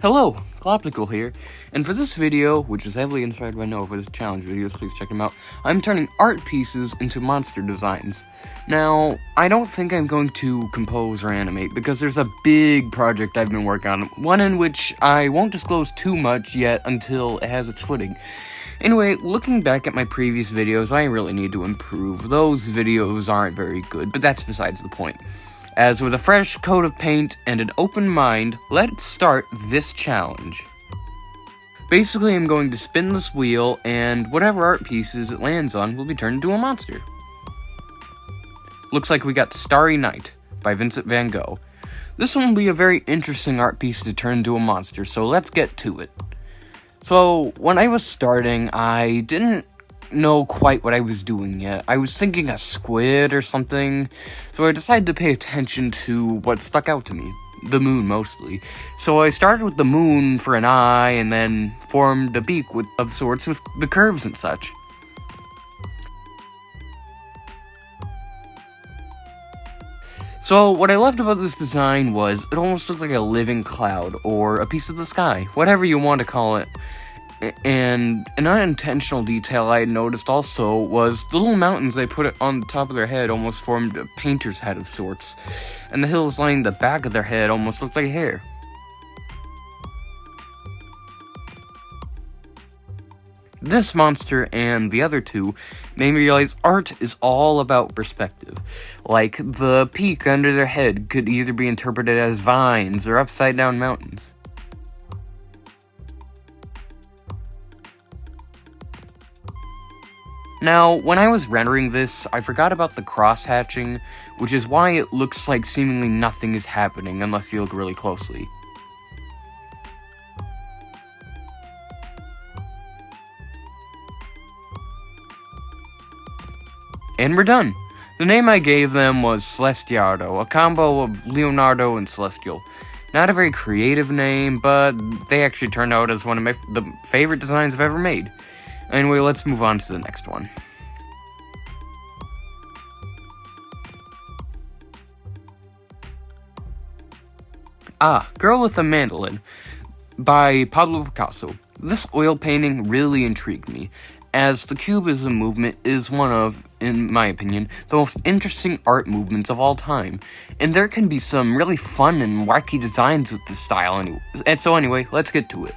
Hello, Gloptical here, and for this video, which is heavily inspired by Nova's challenge videos, please check them out, I'm turning art pieces into monster designs. Now, I don't think I'm going to compose or animate, because there's a big project I've been working on, one in which I won't disclose too much yet until it has its footing. Anyway, looking back at my previous videos, I really need to improve. Those videos aren't very good, but that's besides the point. As with a fresh coat of paint and an open mind, let's start this challenge. Basically, I'm going to spin this wheel, and whatever art pieces it lands on will be turned into a monster. Looks like we got Starry Night by Vincent van Gogh. This one will be a very interesting art piece to turn into a monster, so let's get to it. So, when I was starting, I didn't know quite what I was doing yet. I was thinking a squid or something, so I decided to pay attention to what stuck out to me. The moon, mostly. So I started with the moon for an eye, and then formed a beak of sorts with the curves and such. So, what I loved about this design was, it almost looked like a living cloud, or a piece of the sky, whatever you want to call it. And an unintentional detail I had noticed also was the little mountains they put on the top of their head almost formed a painter's head of sorts, and the hills lining the back of their head almost looked like hair. This monster and the other two made me realize art is all about perspective. Like, the peak under their head could either be interpreted as vines or upside down mountains. Now, when I was rendering this, I forgot about the cross-hatching, which is why it looks like seemingly nothing is happening unless you look really closely. And we're done! The name I gave them was Celestiardo, a combo of Leonardo and Celestial. Not a very creative name, but they actually turned out as one of the favorite designs I've ever made. Anyway, let's move on to the next one. Girl with a Mandolin by Pablo Picasso. This oil painting really intrigued me, as the Cubism movement is one of, in my opinion, the most interesting art movements of all time. And there can be some really fun and wacky designs with this style anyway, let's get to it.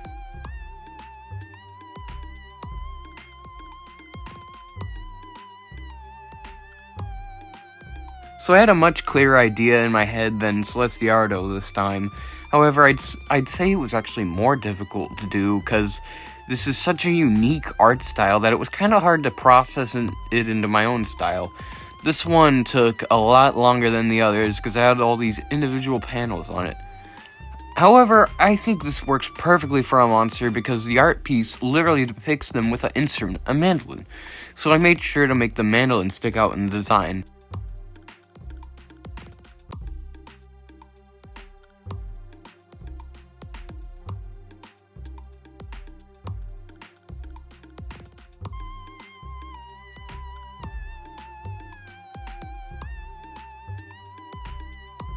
So I had a much clearer idea in my head than Celestiardo this time. However, I'd say it was actually more difficult to do, because this is such a unique art style that it was kind of hard to process it into my own style. This one took a lot longer than the others, because I had all these individual panels on it. However, I think this works perfectly for a monster, because the art piece literally depicts them with an instrument, a mandolin. So I made sure to make the mandolin stick out in the design.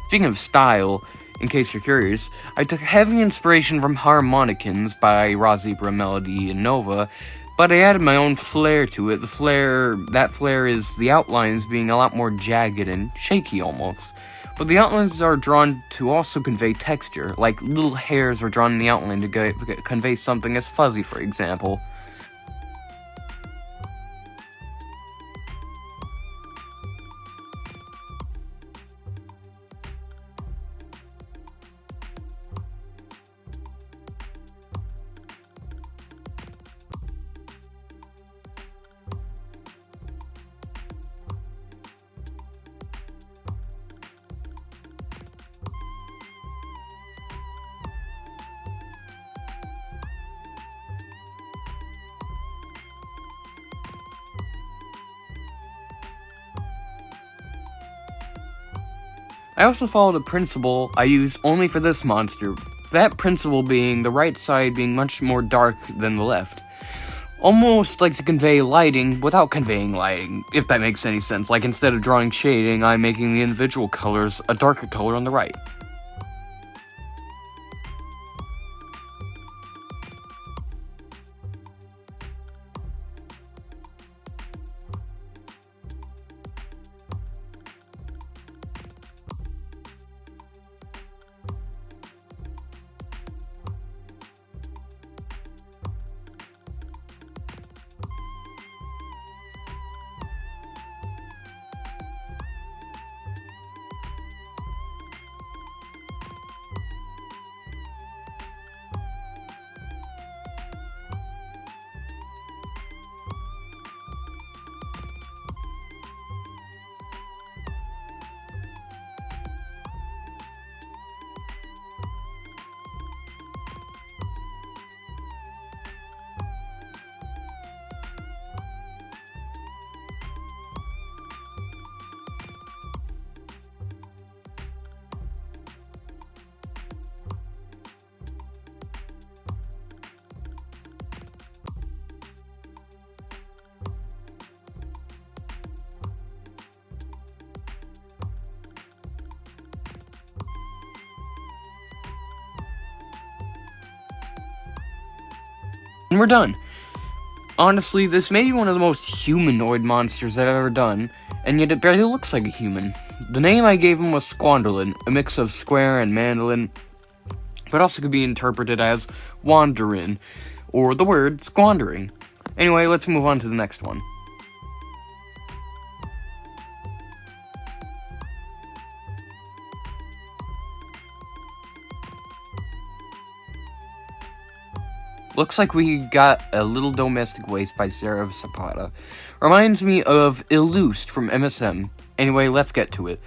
Speaking of style, in case you're curious, I took heavy inspiration from Harmonicans by Raw Zebra, Melody, and Nova, but I added my own flair to it. That flair is the outlines being a lot more jagged and shaky almost. But the outlines are drawn to also convey texture, like little hairs are drawn in the outline to convey something as fuzzy, for example. I also followed a principle I used only for this monster, that principle being the right side being much more dark than the left. almost like to convey lighting without conveying lighting, if that makes any sense. Like, instead of drawing shading, I'm making the individual colors a darker color on the right. we're done. Honestly, this may be one of the most humanoid monsters I've ever done, and yet it barely looks like a human. The name I gave him was Squandolin, a mix of square and mandolin, but also could be interpreted as wanderin, or the word squandering. Anyway, let's move on to the next one. Looks like we got a little domestic waste by Sarah Zapata. Reminds me of Illused from MSM. Anyway, let's get to it.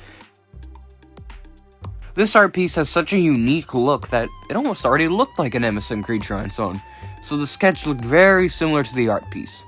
This art piece has such a unique look that it almost already looked like an MSM creature on its own, so the sketch looked very similar to the art piece.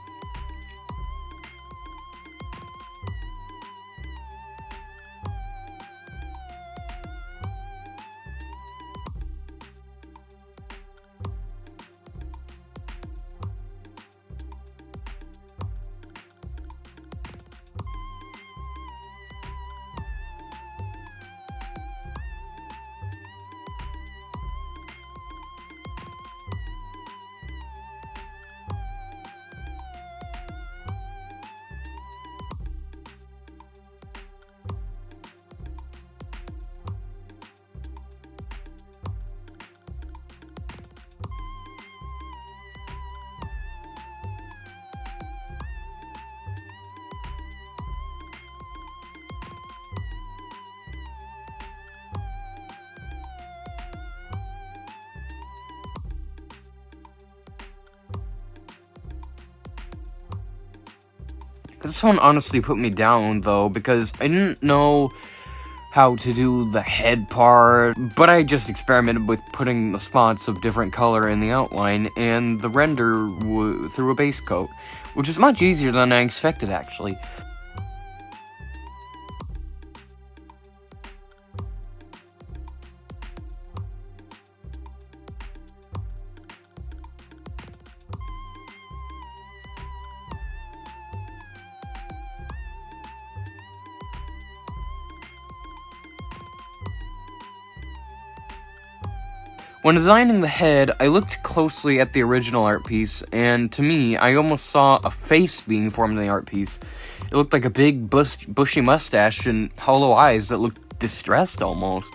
This one honestly put me down, though, because I didn't know how to do the head part, but I just experimented with putting the spots of different color in the outline and the render through a base coat, which is much easier than I expected, actually. When designing the head, I looked closely at the original art piece, and to me, I almost saw a face being formed in the art piece. It looked like a big, bushy mustache and hollow eyes that looked distressed almost.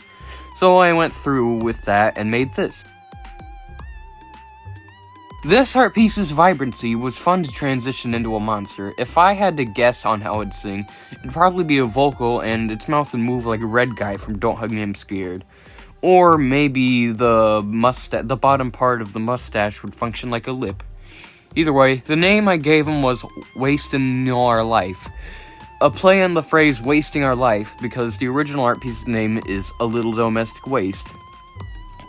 So I went through with that and made this. This art piece's vibrancy was fun to transition into a monster. If I had to guess on how it'd sing, it'd probably be a vocal and its mouth would move like a red guy from Don't Hug Me, I'm Scared. Or maybe the bottom part of the mustache would function like a lip. Either way, the name I gave him was Wasting Our Life. A play on the phrase wasting our life, because the original art piece's name is A Little Domestic Waste.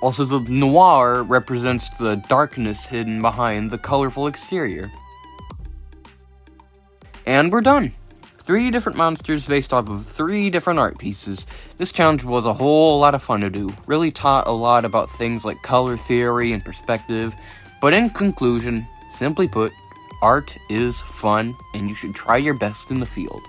Also, the noir represents the darkness hidden behind the colorful exterior. And we're done. 3 different monsters based off of 3 different art pieces. This challenge was a whole lot of fun to do. Really taught a lot about things like color theory and perspective. But in conclusion, simply put, art is fun and you should try your best in the field.